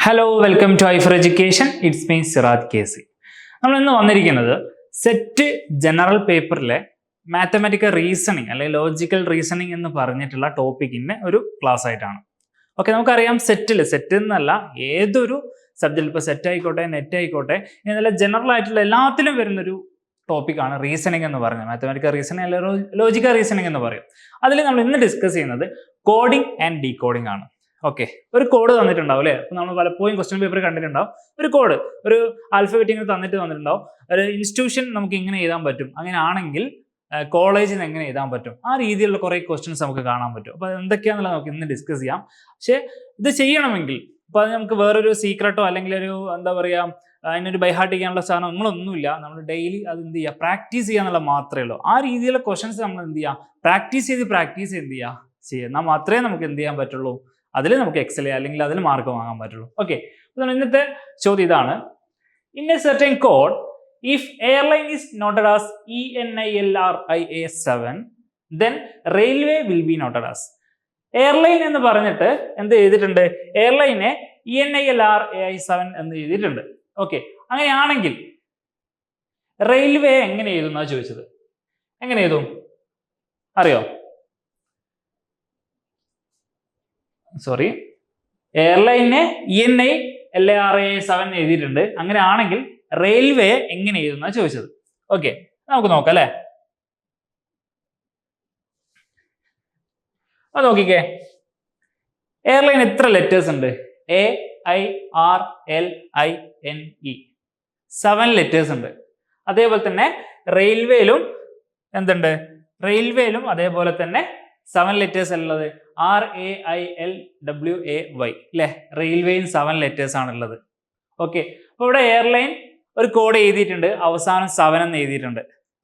Hello welcome to I four education. It's me Siraj KC. നമ്മൾ ഇന്ന് വന്നിരിക്കുന്നത് സെറ്റ് ജനറൽ പേപ്പറിലെ മാത്തമാറ്റിക്കൽ റീസണിങ് അല്ലെങ്കിൽ ലോജിക്കൽ റീസണിങ് എന്ന് പറഞ്ഞിട്ടുള്ള ടോപ്പിക്കിൻ്റെ ഒരു ക്ലാസ് ആയിട്ടാണ്. ഓക്കെ, നമുക്കറിയാം സെറ്റ് എന്നല്ല ഏതൊരു സബ്ജക്റ്റ്, ഇപ്പോൾ സെറ്റ് ആയിക്കോട്ടെ നെറ്റ് ആയിക്കോട്ടെ, എന്നല്ല ജനറൽ ആയിട്ടുള്ള എല്ലാത്തിലും വരുന്നൊരു ടോപ്പിക്കാണ് റീസണിങ് എന്ന് പറയുന്നത്. മാത്തമാറ്റിക്കൽ റീസണിങ് അല്ലെങ്കിൽ ലോജിക്കൽ റീസണിങ് എന്ന് പറയും. അതിൽ നമ്മൾ ഇന്ന് ഡിസ്കസ് ചെയ്യുന്നത് കോഡിംഗ് ആൻഡ് ഡീകോഡിംഗ് ആണ്. ഓക്കെ, ഒരു കോഡ് തന്നിട്ടുണ്ടാവും അല്ലേ? അപ്പോൾ നമ്മൾ പലപ്പോഴും ക്വസ്റ്റ്യൻ പേപ്പർ കണ്ടിട്ടുണ്ടാവും. ഒരു കോഡ്, ഒരു ആൽഫബറ്റിങ് തന്നിട്ടുണ്ടാവും. ഒരു ഇൻസ്റ്റിറ്റ്യൂഷൻ നമുക്ക് ഇങ്ങനെ എഴുതാൻ പറ്റും, അങ്ങനെ ആണെങ്കിൽ കോളേജിൽ നിന്ന് എങ്ങനെ എഴുതാൻ പറ്റും, ആ രീതിയിലുള്ള കുറേ ക്വസ്റ്റ്യൻസ് നമുക്ക് കാണാൻ പറ്റും. അപ്പോൾ എന്തൊക്കെയാണെന്നുള്ളത് നമുക്ക് ഇന്ന് ഡിസ്കസ് ചെയ്യാം. പക്ഷേ ഇത് ചെയ്യണമെങ്കിൽ ഇപ്പോൾ അത് നമുക്ക് വേറൊരു സീക്രട്ടോ അല്ലെങ്കിൽ ഒരു എന്താ പറയുക, അതിനൊരു ബൈഹാർട്ട് ചെയ്യാനുള്ള സാധനങ്ങളൊന്നുമില്ല. നമ്മൾ ഡെയിലി അത് എന്ത് ചെയ്യുക, പ്രാക്ടീസ് ചെയ്യുക എന്നുള്ള മാത്രമേ ഉള്ളൂ. ആ രീതിയിലുള്ള ക്വസ്റ്റ്യൻസ് നമ്മൾ എന്ത് ചെയ്യുക, പ്രാക്ടീസ് എന്ത് ചെയ്യുക എന്നാൽ മാത്രമേ നമുക്ക് എന്ത് ചെയ്യാൻ പറ്റുള്ളൂ, അതിൽ നമുക്ക് എക്സൽ ചെയ്യുക അല്ലെങ്കിൽ അതിൽ മാർക്ക് വാങ്ങാൻ പറ്റുള്ളൂ. ഓക്കെ, അപ്പോൾ ഇന്നത്തെ ചോദ്യം ഇതാണ്. In A certain code, if airline is noted as ENILRIA7, then railway will be noted as. Airline എന്ന് പറഞ്ഞിട്ട് എന്ത് ചെയ്തിട്ടുണ്ട്, എയർലൈനെ ENILRAI7 എന്ന് എഴുതിയിട്ടുണ്ട്. ഓക്കെ, അങ്ങനെയാണെങ്കിൽ റെയിൽവേ എങ്ങനെ എഴുതുന്നാ ചോദിച്ചത്. എങ്ങനെ എഴുതും അറിയോ? സോറി, എയർലൈനെ ENILRAI7 എഴുതിയിട്ടുണ്ട്. അങ്ങനെ ആണെങ്കിൽ റെയിൽവേ എങ്ങനെ എഴുതുന്ന ചോദിച്ചത്. ഓക്കെ, നമുക്ക് നോക്കാം അല്ലെ. അത് നോക്കിക്കേ, എയർലൈൻ എത്ര ലെറ്റേഴ്സ് ഉണ്ട്? AIRLINE 7 ലെറ്റേഴ്സ് ഉണ്ട്. അതേപോലെ തന്നെ റെയിൽവേയിലും എന്തുണ്ട്, റെയിൽവേയിലും അതേപോലെ തന്നെ 7 ലെറ്റേഴ്സ് ഉള്ളത്. RAILWAY അല്ലെ, റെയിൽവേയും 7 ലെറ്റേഴ്സ് ആണുള്ളത്. ഓക്കെ, അപ്പോൾ ഇവിടെ എയർലൈൻ ഒരു കോഡ് എഴുതിയിട്ടുണ്ട്, അവസാനം 7 എന്ന് എഴുതിയിട്ടുണ്ട്.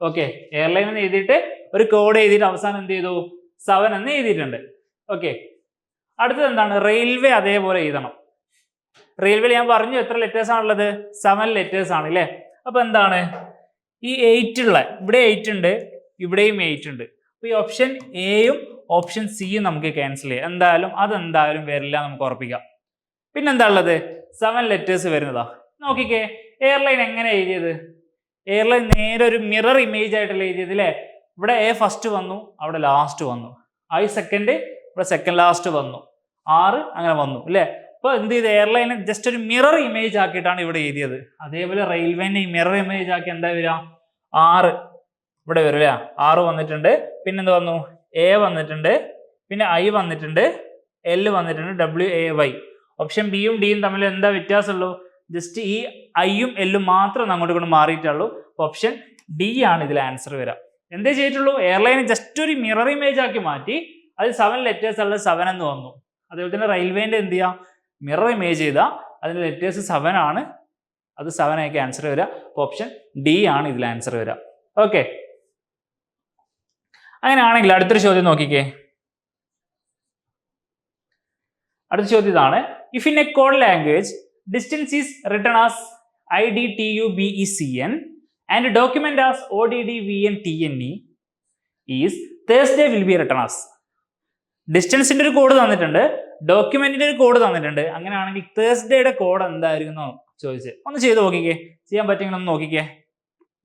ഓക്കെ, എയർലൈൻ എന്ന് എഴുതിയിട്ട് ഒരു കോഡ് എഴുതിയിട്ട് അവസാനം എന്ത് ചെയ്തു, 7 എന്ന് എഴുതിയിട്ടുണ്ട്. ഓക്കെ, അടുത്തത് എന്താണ്, റെയിൽവേ അതേപോലെ എഴുതണം. റെയിൽവേയിൽ ഞാൻ പറഞ്ഞു എത്ര ലെറ്റേഴ്സ് ആണുള്ളത്, 7 ലെറ്റേഴ്സ് ആണ് അല്ലേ. അപ്പൊ എന്താണ് ഈ 8 ഉള്ള, ഇവിടെ 8 ഉണ്ട്, ഇവിടെയും 8 ഉണ്ട്. അപ്പൊ ഈ ഓപ്ഷൻ എയും ഓപ്ഷൻ സിയും നമുക്ക് ക്യാൻസൽ ചെയ്യാം. അതെന്തായാലും വരില്ല, നമുക്ക് ഉറപ്പിക്കാം. പിന്നെന്താ ഉള്ളത്, 7 ലെറ്റേഴ്സ് വരുന്നതാ. നോക്കിക്കേ, എയർലൈൻ എങ്ങനെ എഴുതിയത്, എയർലൈൻ നേരെ ഒരു മിറർ ഇമേജ് ആയിട്ടല്ലേ എഴുതിയത് അല്ലേ. ഇവിടെ എ ഫസ്റ്റ് വന്നു, അവിടെ ലാസ്റ്റ് വന്നു. I സെക്കൻഡ്, ഇവിടെ സെക്കൻഡ് ലാസ്റ്റ് വന്നു. 6 അങ്ങനെ വന്നു അല്ലേ. അപ്പൊ എന്ത് ചെയ്ത്, എയർലൈനെ ജസ്റ്റ് ഒരു മിറർ ഇമേജ് ആക്കിയിട്ടാണ് ഇവിടെ എഴുതിയത്. അതേപോലെ റെയിൽവേനെ മിറർ ഇമേജ് ആക്കി എന്താ വരിക, 6 ഇവിടെ വരും അല്ലേ. 6 വന്നിട്ടുണ്ട്. പിന്നെന്ത് വന്നു, എ വന്നിട്ടുണ്ട്, പിന്നെ I വന്നിട്ടുണ്ട്, L വന്നിട്ടുണ്ട്, WAY. ഓപ്ഷൻ ബിയും ഡിയും തമ്മിൽ എന്താ വ്യത്യാസമുള്ളൂ, ജസ്റ്റ് ഈ ഐയും എല്ലും മാത്രം അങ്ങോട്ട് കൊണ്ട് മാറിയിട്ടുള്ളൂ. ഓപ്ഷൻ ഡി ആണ് ഇതിൽ ആൻസർ വരിക. എന്തേ ചെയ്തിട്ടുള്ളൂ, എയർലൈനെ ജസ്റ്റ് ഒരു മിറർ ഇമേജ് ആക്കി മാറ്റി, അതിൽ 7 ലെറ്റേഴ്സ് ഉള്ളത് 7 എന്ന് വന്നു. അതേപോലെ തന്നെ റെയിൽവേന്റെ എന്ത് ചെയ്യാം, മിറർ ഇമേജ് ചെയ്താൽ അതിന്റെ ലെറ്റേഴ്സ് 7 ആണ്, അത് 7 ആയിരിക്കും ആൻസർ വരിക. ഓപ്ഷൻ ഡി ആണ് ഇതിൽ ആൻസർ വരിക. ഓക്കെ, അങ്ങനെയാണെങ്കിൽ അടുത്തൊരു ചോദ്യം നോക്കിക്കേ. അടുത്ത ചോദ്യം ഇതാണ്. If in A code language distance is written as IDTUBECN and document as ODDVNTNE is Thursday will be written as. ഡിസ്റ്റൻസിന്റെ ഒരു കോഡ് തന്നിട്ടുണ്ട്, ഡോക്യുമെന്റിന്റെ ഒരു കോഡ് തന്നിട്ടുണ്ട്. അങ്ങനെയാണെങ്കിൽ തേഴ്സ്ഡേയുടെ കോഡ് എന്തായിരുന്നു ചോദിച്ച് ഒന്ന് ചെയ്ത് നോക്കിക്കേ. ചെയ്യാൻ പറ്റിയെങ്കിൽ ഒന്ന് നോക്കിക്കേ.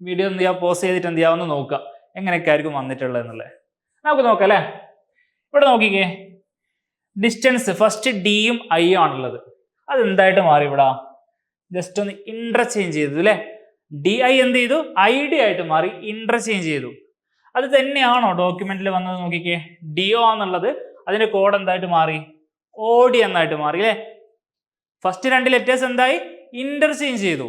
വീഡിയോ എന്ത് ചെയ്യാം, പോസ് ചെയ്തിട്ട് എന്ത് ചെയ്യാം, ഒന്ന് നോക്കുക എങ്ങനെയൊക്കെ ആയിരിക്കും വന്നിട്ടുള്ളത് എന്നുള്ളത്. നമുക്ക് നോക്കാം അല്ലേ. ഇവിടെ നോക്കിക്കേ, ഡിസ്റ്റൻസ് ഫസ്റ്റ് ഡിയും ഐയും ആണുള്ളത്. അതെന്തായിട്ട് മാറി, ഇവിടെ ജസ്റ്റ് ഒന്ന് ഇന്റർചേഞ്ച് ചെയ്തു അല്ലേ. DI എന്ത് ചെയ്തു, ID ആയിട്ട് മാറി, ഇന്റർചേഞ്ച് ചെയ്തു. അത് തന്നെയാണോ ഡോക്യുമെന്റിൽ വന്നത് നോക്കിക്കേ. DO എന്നുള്ളത് അതിന്റെ കോഡ് എന്തായിട്ട് മാറി, OD എന്നായിട്ട് മാറി അല്ലേ. ഫസ്റ്റ് 2 ലെറ്റേഴ്സ് എന്തായി, ഇന്റർചേഞ്ച് ചെയ്തു.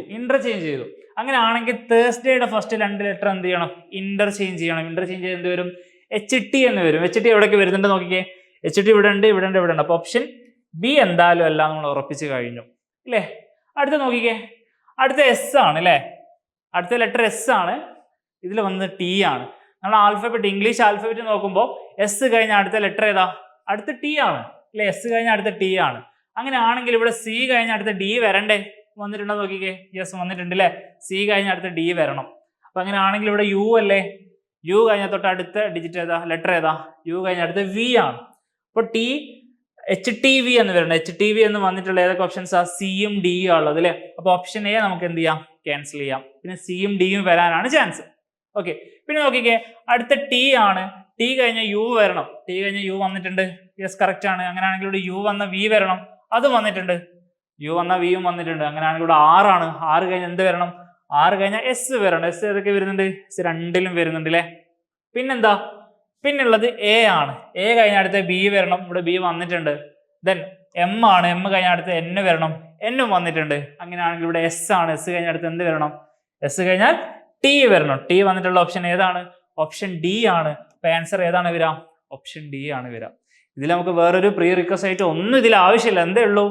അങ്ങനെ ആണെങ്കിൽ തേഴ്സ്ഡേയുടെ ഫസ്റ്റ് 2 ലെറ്റർ എന്ത് ചെയ്യണം, ഇന്റർചേഞ്ച് ചെയ്യണം. ഇന്റർചേഞ്ച് ചെയ്ത് എന്ത് വരും, HT എന്ന് വരും. HT എവിടേക്ക് വരുന്നുണ്ട് നോക്കിക്കേ, HT ഇവിടെ ഉണ്ട്. അപ്പൊ ഓപ്ഷൻ ബി എന്തായാലും എല്ലാം നമ്മൾ ഉറപ്പിച്ച് കഴിഞ്ഞു അല്ലേ. അടുത്ത നോക്കിക്കേ, അടുത്ത S ആണ് അല്ലേ. അടുത്ത ലെറ്റർ S ആണ്, ഇതിൽ വന്നത് T ആണ്. നമ്മൾ ആൽഫബറ്റ്, ഇംഗ്ലീഷ് ആൽഫബറ്റ് നോക്കുമ്പോൾ S കഴിഞ്ഞ അടുത്ത ലെറ്റർ ഏതാ, അടുത്ത T ആണ് അല്ലെ. S കഴിഞ്ഞ അടുത്ത T ആണ്. അങ്ങനെ ആണെങ്കിൽ ഇവിടെ C കഴിഞ്ഞ അടുത്ത D വരണ്ടേ, വന്നിട്ടുണ്ടോ നോക്കിക്കേ. യെസ് വന്നിട്ടുണ്ട് അല്ലേ. C കഴിഞ്ഞ അടുത്ത D വരണം. അപ്പൊ അങ്ങനെ ആണെങ്കിൽ ഇവിടെ U അല്ലേ, U കഴിഞ്ഞ തൊട്ട് അടുത്ത ഡിജിറ്റ് ഏതാ, ലെറ്റർ ഏതാ, U കഴിഞ്ഞ അടുത്ത V ആണ്. അപ്പോൾ T HTV എന്ന് വരുന്നത്. HTV എന്ന് വന്നിട്ടുള്ള ഏതൊക്കെ ഓപ്ഷൻസ് ആ സിയും ഡിയും ഉള്ളത് അല്ലേ. അപ്പൊ ഓപ്ഷൻ എ നമുക്ക് എന്ത് ചെയ്യാം, ക്യാൻസൽ ചെയ്യാം. പിന്നെ സിയും ഡിയും വരാനാണ് ചാൻസ്. ഓക്കെ, പിന്നെ നോക്കിക്കേ, അടുത്ത ടി ആണ്. ടി കഴിഞ്ഞ യു വരണം. ടി കഴിഞ്ഞ യു വന്നിട്ടുണ്ട്, യെസ് കറക്റ്റ് ആണ്. അങ്ങനെയാണെങ്കിൽ ഇവിടെ യു വന്ന വി വരണം, അതും വന്നിട്ടുണ്ട്. യു വന്ന വിയും വന്നിട്ടുണ്ട്. അങ്ങനെയാണെങ്കിൽ ഇവിടെ ആറാണ്. ആറ് കഴിഞ്ഞ എന്ത് വരണം, ആറ് കഴിഞ്ഞ എസ് വരണം. എസ് ഏതൊക്കെ വരുന്നുണ്ട്, എസ് രണ്ടിലും വരുന്നുണ്ട് അല്ലേ. പിന്നെന്താ, പിന്നുള്ളത് എ ആണ്. എ കഴിഞ്ഞ അടുത്ത ബി വരണം, ഇവിടെ ബി വന്നിട്ടുണ്ട്. ദെൻ എം ആണ്. എം കഴിഞ്ഞ അടുത്ത് എൻ വരണം, എന്നും വന്നിട്ടുണ്ട്. അങ്ങനെയാണെങ്കിൽ ഇവിടെ എസ് ആണ്. എസ് കഴിഞ്ഞ അടുത്ത് എന്ത് വരണം, എസ് കഴിഞ്ഞാൽ ടി വരണം. ടി വന്നിട്ടുള്ള ഓപ്ഷൻ ഏതാണ്, ഓപ്ഷൻ ഡി ആണ്. അപ്പൊ ആൻസർ ഏതാണ് വരാം, ഓപ്ഷൻ ഡി ആണ് വരാം. ഇതിൽ നമുക്ക് വേറൊരു പ്രീ റിക്വസ്റ്റ് ഒന്നും ഇതിൽ ആവശ്യമില്ല. എന്തേ ഉള്ളൂ,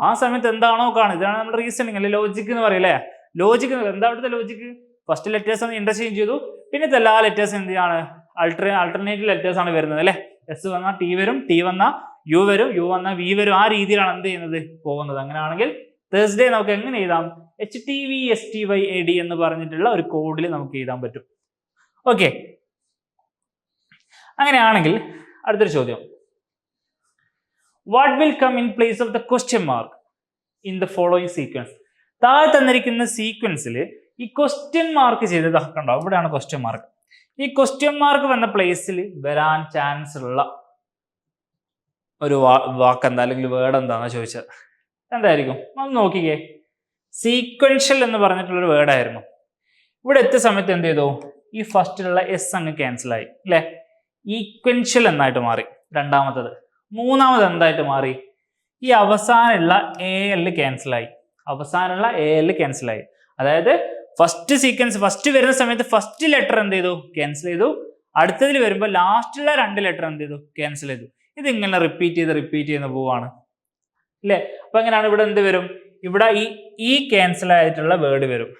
ആ സമയത്ത് എന്താണോ കാണും, ഇതാണ് നമ്മുടെ റീസണിങ് അല്ലെ, ലോജിക് എന്ന് പറയില്ലേ. ലോജിക് എന്താ അവിടുത്തെ ലോജിക്, ഫസ്റ്റ് ലെറ്റേഴ്സ് ഒന്ന് ഇന്റർചേഞ്ച് ചെയ്തു, പിന്നെ എല്ലാ ലെറ്റേഴ്സ് എന്ത് ചെയ്യാണ്, ആൾട്ടർനേറ്റീവ് ലെറ്റേഴ്സ് ആണ് വരുന്നത് അല്ലെ. എസ് വന്നാൽ ടി വരും, ടി വന്നാൽ യു വരും, യു വന്നാൽ വി വരും. ആ രീതിയിലാണ് എന്ത് ചെയ്യുന്നത്, പോകുന്നത്. അങ്ങനെയാണെങ്കിൽ തേഴ്സ്ഡേ നമുക്ക് എങ്ങനെ എഴുതാം, HTVSTYAD എന്ന് പറഞ്ഞിട്ടുള്ള ഒരു കോഡിൽ നമുക്ക് എഴുതാൻ പറ്റും. ഓക്കെ, അങ്ങനെയാണെങ്കിൽ അടുത്തൊരു ചോദ്യം, what will come in place of the question mark in the following sequence. താഴെ തന്നിരിക്കുന്ന സീക്വൻസിൽ ഈ ക്വസ്റ്റ്യൻ മാർക്ക് ചെയ്തത് കണ്ടോ, ഇവിടെയാണ് ക്വസ്റ്റ്യൻ മാർക്ക്. ഈ ക്വസ്റ്റ്യൻ മാർക്ക് വന്ന പ്ലേസിൽ വരാൻ ചാൻസ് ഉള്ള ഒരു വാക്ക് എന്താ, അല്ലെങ്കിൽ വേർഡ് എന്താണെന്ന് ചോദിച്ചത്, എന്തായിരിക്കും ഒന്ന് നോക്കിക്കേ. സീക്വൻഷ്യൽ എന്ന് പറഞ്ഞിട്ടുള്ളൊരു വേർഡായിരുന്നു. ഇവിടെ എത്തിയ സമയത്ത് എന്ത് ചെയ്തു, ഈ ഫസ്റ്റിലുള്ള എസ് അങ്ങ് ക്യാൻസൽ ആയി അല്ലെ. ഈക്വൻഷ്യൽ എന്നായിട്ട് മാറി രണ്ടാമത്തത്. മൂന്നാമത് എന്തായിട്ട് മാറി, ഈ അവസാനമുള്ള AL ക്യാൻസൽ ആയി. അവസാനമുള്ള AL ക്യാൻസൽ ആയി. അതായത് ഫസ്റ്റ് സീക്വൻസ് ഫസ്റ്റ് വരുന്ന സമയത്ത് ഫസ്റ്റ് ലെറ്റർ എന്ത് ചെയ്തു, ക്യാൻസൽ ചെയ്തു. അടുത്തതിൽ വരുമ്പോൾ ലാസ്റ്റുള്ള രണ്ട് ലെറ്റർ എന്ത് ചെയ്തു, ക്യാൻസൽ ചെയ്തു. ഇതിങ്ങനെ റിപ്പീറ്റ് ചെയ്ത് പോവാണ് അല്ലേ. അപ്പൊ എങ്ങനെയാണ് ഇവിടെ എന്ത് വരും, ഇവിടെ ഈ ക്യാൻസൽ ആയിട്ടുള്ള വേർഡ് വരും,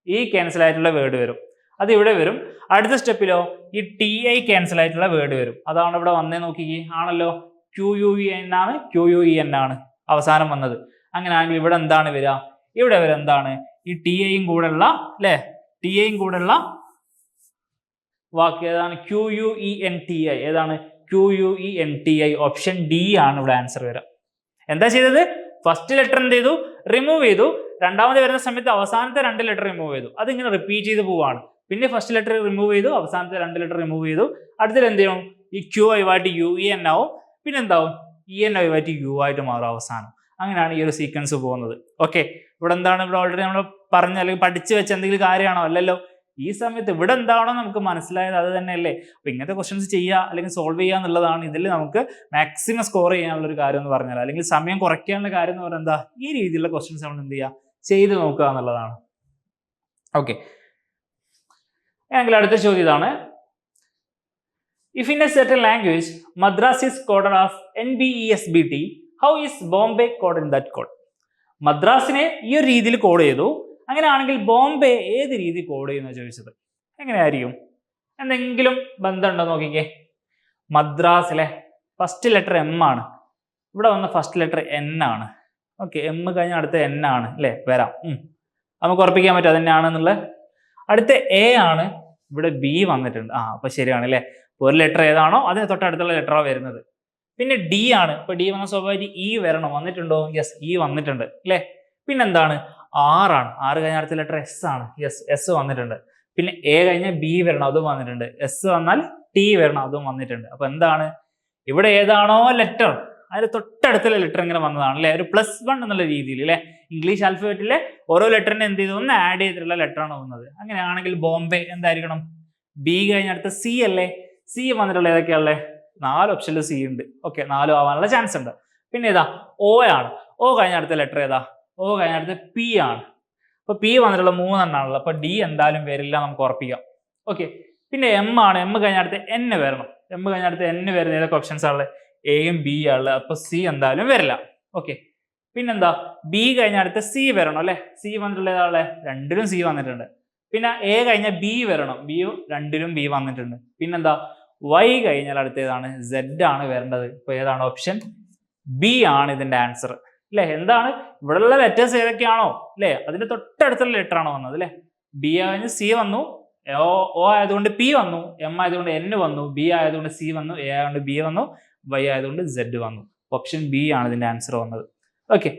ഈ ക്യാൻസൽ ആയിട്ടുള്ള വേർഡ് വരും, അത് ഇവിടെ വരും. അടുത്ത സ്റ്റെപ്പിലോ ഈ TI ക്യാൻസൽ ആയിട്ടുള്ള വേർഡ് വരും. അതാണ് ഇവിടെ വന്നേ നോക്കിക്കേ, ആണല്ലോ. QUEN ആണ്, QUEN ആണ് അവസാനം വന്നത്. അങ്ങനെയാണെങ്കിൽ ഇവിടെ എന്താണ് വരിക, ഇവിടെ വരെ എന്താണ്, ഈ TIയും കൂടെ ഉള്ള അല്ലെ, TIയും കൂടെ ഉള്ള വാക്ക് ഏതാണ്, QUENTI. ഏതാണ്, QUENTI. ഓപ്ഷൻ ഡി ആണ് ഇവിടെ ആൻസർ വരാം. എന്താ ചെയ്തത്, ഫസ്റ്റ് ലെറ്റർ എന്ത് ചെയ്തു, റിമൂവ് ചെയ്തു. രണ്ടാമത് വരുന്ന സമയത്ത് അവസാനത്തെ രണ്ട് ലെറ്റർ റിമൂവ് ചെയ്തു. അതിങ്ങനെ റിപ്പീറ്റ് ചെയ്ത് പോവാണ്. പിന്നെ ഫസ്റ്റ് ലെറ്റർ റിമൂവ് ചെയ്തു, അവസാനത്തെ രണ്ട് ലെറ്റർ റിമൂവ് ചെയ്തു. അടുത്തത് എന്ത് ചെയ്യണം, ഈ Q ഒഴിവായിട്ട് UN ആവും. പിന്നെ എന്താവും, EN ഒഴിവായിട്ട് U ആയിട്ട് മാറും അവസാനം. അങ്ങനെയാണ് ഈ ഒരു സീക്വൻസ് പോകുന്നത്. ഓക്കെ, ഇവിടെ എന്താണ്, ഇവിടെ ഓൾറെഡി നമ്മൾ പറഞ്ഞ അല്ലെങ്കിൽ പഠിച്ചു വെച്ച എന്തെങ്കിലും കാര്യമാണോ, അല്ലല്ലോ. ഈ സമയത്ത് ഇവിടെ എന്താണോ നമുക്ക് മനസ്സിലായത് അത് തന്നെയല്ലേ. അപ്പൊ ഇങ്ങനത്തെ ക്വസ്റ്റ്യൻസ് ചെയ്യുക അല്ലെങ്കിൽ സോൾവ് ചെയ്യുക എന്നുള്ളതാണ് ഇതിൽ നമുക്ക് മാക്സിമം സ്കോർ ചെയ്യാനുള്ള ഒരു കാര്യം എന്ന് പറഞ്ഞാൽ, അല്ലെങ്കിൽ സമയം കുറയ്ക്കാനുള്ള കാര്യം എന്ന് പറഞ്ഞാൽ എന്താ, ഈ രീതിയിലുള്ള ക്വസ്റ്റ്യൻസ് നമ്മൾ എന്ത് ചെയ്യുക, ചെയ്ത് നോക്കുക എന്നുള്ളതാണ്. ഓക്കെ, എങ്കിൽ അടുത്ത ചോദ്യം ഇതാണ്, if in a certain language Madras is coded as NBESBT, how is Bombay coded in that code? മദ്രാസിനെ ഈ ഒരു രീതിയിൽ കോഡ് ചെയ്തു. അങ്ങനെയാണെങ്കിൽ ബോംബെ ഏത് രീതി കോഡ് ചെയ്യുന്ന ചോദിച്ചത്, എങ്ങനെയായിരിക്കും, എന്തെങ്കിലും ബന്ധമുണ്ടോ നോക്കിക്കേ. മദ്രാസിലെ ഫസ്റ്റ് ലെറ്റർ M ആണ്, ഇവിടെ വന്ന ഫസ്റ്റ് ലെറ്റർ N ആണ്. ഓക്കെ, M കഴിഞ്ഞ അടുത്ത N ആണ് അല്ലേ, വരാം. നമുക്ക് ഉറപ്പിക്കാൻ പറ്റും അത് തന്നെയാണെന്നുള്ളത്. അടുത്ത A ആണ്, ഇവിടെ B വന്നിട്ടുണ്ട്. അപ്പൊ ശരിയാണ് അല്ലേ, ഒരു ലെറ്റർ ഏതാണോ അതിന് തൊട്ടടുത്തുള്ള ലെറ്ററാണ് വരുന്നത്. പിന്നെ D ആണ്, ഇപ്പൊ D വന്ന സ്വാഭാവിക E വരണം, വന്നിട്ടുണ്ടോ, യെസ് E വന്നിട്ടുണ്ട് അല്ലേ. പിന്നെന്താണ്, R ആണ്, R കഴിഞ്ഞ അടുത്ത ലെറ്റർ S ആണ്, യെസ് S വന്നിട്ടുണ്ട്. പിന്നെ A കഴിഞ്ഞ B വരണം, അതും വന്നിട്ടുണ്ട്. S വന്നാൽ T വരണം, അതും വന്നിട്ടുണ്ട്. അപ്പൊ എന്താണ്, ഇവിടെ ഏതാണോ ലെറ്റർ അതിന് തൊട്ടടുത്തുള്ള ലെറ്റർ ഇങ്ങനെ വന്നതാണ് അല്ലെ, ഒരു +1 എന്നുള്ള രീതിയിൽ അല്ലെ. ഇംഗ്ലീഷ് ആൽഫബറ്റിലെ ഓരോ ലെറ്ററിനെ എന്ത് ചെയ്തു, ഒന്ന് ആഡ് ചെയ്തിട്ടുള്ള ലെറ്ററാണ് വന്നത്. അങ്ങനെയാണെങ്കിൽ ബോംബെ എന്തായിരിക്കണം, B കഴിഞ്ഞ അടുത്ത C അല്ലേ. C വന്നിട്ടുള്ള ഏതൊക്കെയാണല്ലേ, 4 ഓപ്ഷനിൽ C ഉണ്ട്. ഓക്കെ, 4 ആവാനുള്ള ചാൻസ് ഉണ്ട്. പിന്നെ ഏതാ, O ആണ്. O കഴിഞ്ഞ അടുത്ത ലെറ്റർ ഏതാ, O കഴിഞ്ഞ അടുത്ത P ആണ്. അപ്പൊ P വന്നിട്ടുള്ള 3 എണ്ണാണല്ലോ. അപ്പൊ D എന്തായാലും വരില്ല, നമുക്ക് ഉറപ്പിക്കാം. ഓക്കെ, പിന്നെ M ആണ്. M കഴിഞ്ഞ അടുത്ത് N വരണം. M കഴിഞ്ഞ അടുത്ത് N വരുന്ന ഏതൊക്കെ ഓപ്ഷൻസ് ആണുള്ളത്, Aയും B ആണുള്ളത്. അപ്പൊ C എന്തായാലും വരില്ല. ഓക്കെ, പിന്നെന്താ, B കഴിഞ്ഞ അടുത്ത് C വരണം അല്ലെ. C വന്നിട്ടുള്ള ഏതാണല്ലേ, രണ്ടിലും C വന്നിട്ടുണ്ട്. പിന്നെ A കഴിഞ്ഞ B വരണം, B രണ്ടിലും B വന്നിട്ടുണ്ട്. പിന്നെന്താ, Y കഴിഞ്ഞാൽ അടുത്തേതാണ് Z ആണ് വരേണ്ടത്. ഇപ്പൊ ഏതാണ് ഓപ്ഷൻ B ആണ് ഇതിന്റെ ആൻസർ അല്ലെ. എന്താണ്, ഇവിടെയുള്ള ലെറ്റേഴ്സ് ഏതൊക്കെയാണോ അല്ലെ, അതിന്റെ തൊട്ടടുത്തുള്ള ലെറ്റർ ആണോ വന്നത് അല്ലെ. B കഴിഞ്ഞ് C വന്നു, O ആയതുകൊണ്ട് P വന്നു, M ആയതുകൊണ്ട് N വന്നു, B ആയതുകൊണ്ട് C വന്നു, A ആയതുകൊണ്ട് B വന്നു, Y ആയതുകൊണ്ട് Z വന്നു. ഓപ്ഷൻ ബി ആണ് ഇതിന്റെ ആൻസർ വന്നത്. ഓക്കെ,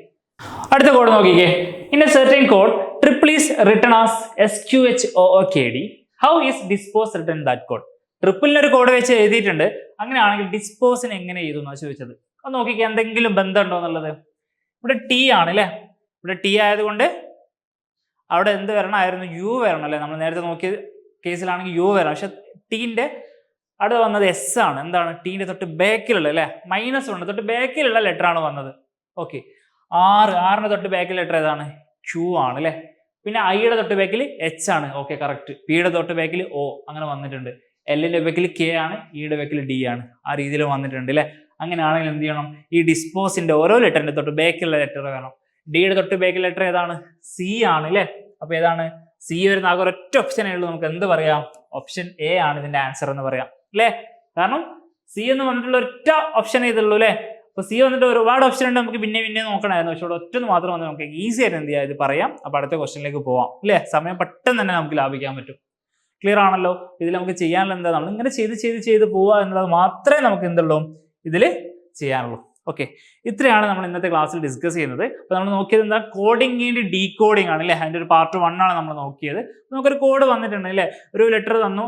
അടുത്ത കോഡ് നോക്കിക്കേ. In a certain code triple is written as SQHOOKD. How is dispose written that code? ട്രിപ്പിളിന് ഒരു കോഡ് വെച്ച് എഴുതിയിട്ടുണ്ട്, അങ്ങനെയാണെങ്കിൽ ഡിസ്പോസിന് എങ്ങനെ എഴുതുമെന്നാണ് ചോദിച്ചത്. ഒന്ന് നോക്കിക്കേ, എന്തെങ്കിലും ബന്ധമുണ്ടോ എന്നുള്ളത്. ഇവിടെ ടി ആണ് അല്ലേ, ഇവിടെ ടി ആയതുകൊണ്ട് അവിടെ എന്ത് വരണമായിരുന്നു? യു വരണം അല്ലേ. നമ്മൾ നേരത്തെ നോക്കിയ കേസിലാണെങ്കിൽ യു വരണം, പക്ഷെ ടീൻ്റെ അവിടെ വന്നത് എസ് ആണ്. എന്താണ്? ടീൻ്റെ തൊട്ട് ബാക്കിലുള്ള അല്ലേ, മൈനസ് ഉണ്ട്, തൊട്ട് ബാക്കിലുള്ള ലെറ്റർ ആണ് വന്നത്. ഓക്കെ, ആറിന്റെ തൊട്ട് ബാക്കിൽ ലെറ്റർ ഏതാണ്? ക്യൂ ആണ് അല്ലേ. പിന്നെ ഐയുടെ തൊട്ട് ബാക്കിൽ എച്ച് ആണ്. Okay, correct. പിയുടെ തൊട്ട് ബാക്കിൽ ഒ അങ്ങനെ വന്നിട്ടുണ്ട്. എല്ലിന്റെ ബാക്കിൽ കെ ആണ്, ഇയുടെ ബാക്കിൽ ഡി ആണ്. ആ രീതിയിൽ വന്നിട്ടുണ്ട് അല്ലേ. അങ്ങനെയാണെങ്കിൽ എന്ത് ചെയ്യണം? ഈ ഡിസ്പോസിന്റെ ഓരോ ലെറ്ററിന്റെ തൊട്ട് ബാക്കിലുള്ള ലെറ്റർ വേണം. ഡിയുടെ തൊട്ട് ബാക്കിൽ ലെറ്റർ ഏതാണ്? സി ആണ് അല്ലേ. അപ്പൊ ഏതാണ്? സി വരുന്ന ആകെ ഒരൊറ്റ ഓപ്ഷനേ ഉള്ളൂ. നമുക്ക് എന്ത് പറയാം? ഓപ്ഷൻ എ ആണ് ഇതിന്റെ ആൻസർ എന്ന് പറയാം അല്ലേ. കാരണം സി എന്ന് പറഞ്ഞിട്ടുള്ള ഒറ്റ ഓപ്ഷനേ ഇതുള്ളൂ അല്ലേ. അപ്പൊ സി വന്നിട്ട് ഒരുപാട് ഓപ്ഷൻ ഉണ്ട്, നമുക്ക് പിന്നെ നോക്കണമായിരുന്നു. പക്ഷെ ഇവിടെ ഒറ്റ മാത്രം വന്ന് നമുക്ക് ഈസി ആയിട്ട് എന്ത് ചെയ്യാം, ഇത് പറയാം. അപ്പൊ അടുത്ത ക്വസ്റ്റ്യനിലേക്ക് പോവാം അല്ലേ. സമയം പെട്ടെന്ന് തന്നെ നമുക്ക് ലാഭിക്കാൻ പറ്റും. ക്ലിയർ ആണല്ലോ? ഇതിൽ നമുക്ക് ചെയ്യാനുള്ള എന്താ, നമ്മൾ ഇങ്ങനെ ചെയ്ത് പോവുക എന്നുള്ളത് മാത്രമേ നമുക്ക് എന്തുള്ളൂ ഇതിൽ ചെയ്യാനുള്ളൂ. ഓക്കെ, ഇത്രയാണ് നമ്മൾ ഇന്നത്തെ ക്ലാസ്സിൽ ഡിസ്കസ് ചെയ്യുന്നത്. അപ്പോൾ നമ്മൾ നോക്കിയത് എന്താ? കോഡിംഗ് ആൻഡ് ഡീകോഡിംഗ് ആണ് അല്ലേ. അതിൻ്റെ ഒരു പാർട്ട് 1 ആണ് നമ്മൾ നോക്കിയത്. നമുക്കൊരു കോഡ് വന്നിട്ടുണ്ട് അല്ലേ. ഒരു ലെറ്റർ തന്നു,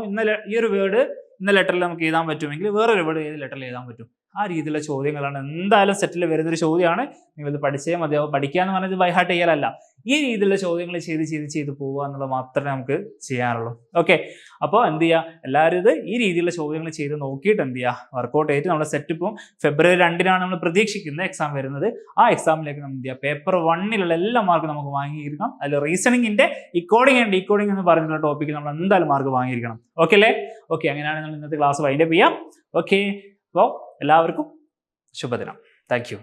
ഈ ഒരു വേർഡ് ഇന്ന ലെറ്ററിൽ നമുക്ക് എഴുതാൻ പറ്റുമെങ്കിൽ വേറൊരു വേർഡ് ഏത് ലെറ്ററിൽ എഴുതാൻ പറ്റും? ആ രീതിയിലുള്ള ചോദ്യങ്ങളാണ് എന്തായാലും സെറ്റിൽ വരുന്നൊരു ചോദ്യമാണ്. നിങ്ങളിത് പഠിച്ചേ മതിയാവും. പഠിക്കുക എന്ന് പറഞ്ഞത് ബൈ ഹാർട്ട് ചെയ്യലല്ല, ഈ രീതിയിലുള്ള ചോദ്യങ്ങൾ ചെയ്ത് പോവുക എന്നുള്ളത് മാത്രമേ നമുക്ക് ചെയ്യാനുള്ളൂ. ഓക്കെ, അപ്പോൾ എന്ത് ചെയ്യുക, എല്ലാവരും ഇത് ഈ രീതിയിലുള്ള ചോദ്യങ്ങൾ ചെയ്ത് നോക്കിയിട്ട് എന്ത് ചെയ്യുക, വർക്കൗട്ട് ചെയ്തിട്ട് നമ്മുടെ സെറ്റ് ഇപ്പം ഫെബ്രുവരി 2-നാണ് നമ്മൾ പ്രതീക്ഷിക്കുന്ന എക്സാം വരുന്നത്. ആ എക്സാമിലേക്ക് നമ്മൾ എന്ത് ചെയ്യുക, പേപ്പർ 1-ലുള്ള എല്ലാ മാർക്കും നമുക്ക് വാങ്ങിയിരിക്കണം. അതിൽ റീസണിങ്ങിന്റെ കോഡിംഗ് ആൻഡ് ഡീകോഡിംഗ് എന്ന് പറഞ്ഞിട്ടുള്ള ടോപ്പിക്ക് നമ്മൾ എന്തായാലും മാർക്ക് വാങ്ങിയിരിക്കണം. ഓക്കെ അല്ലേ? ഓക്കെ, അങ്ങനെയാണ് നമ്മൾ ഇന്നത്തെ ക്ലാസ് വൈൻഡപ്പ് ചെയ്യാം. ഓക്കെ, അപ്പോൾ എല്ലാവർക്കും ശുഭദിനം. Thank you.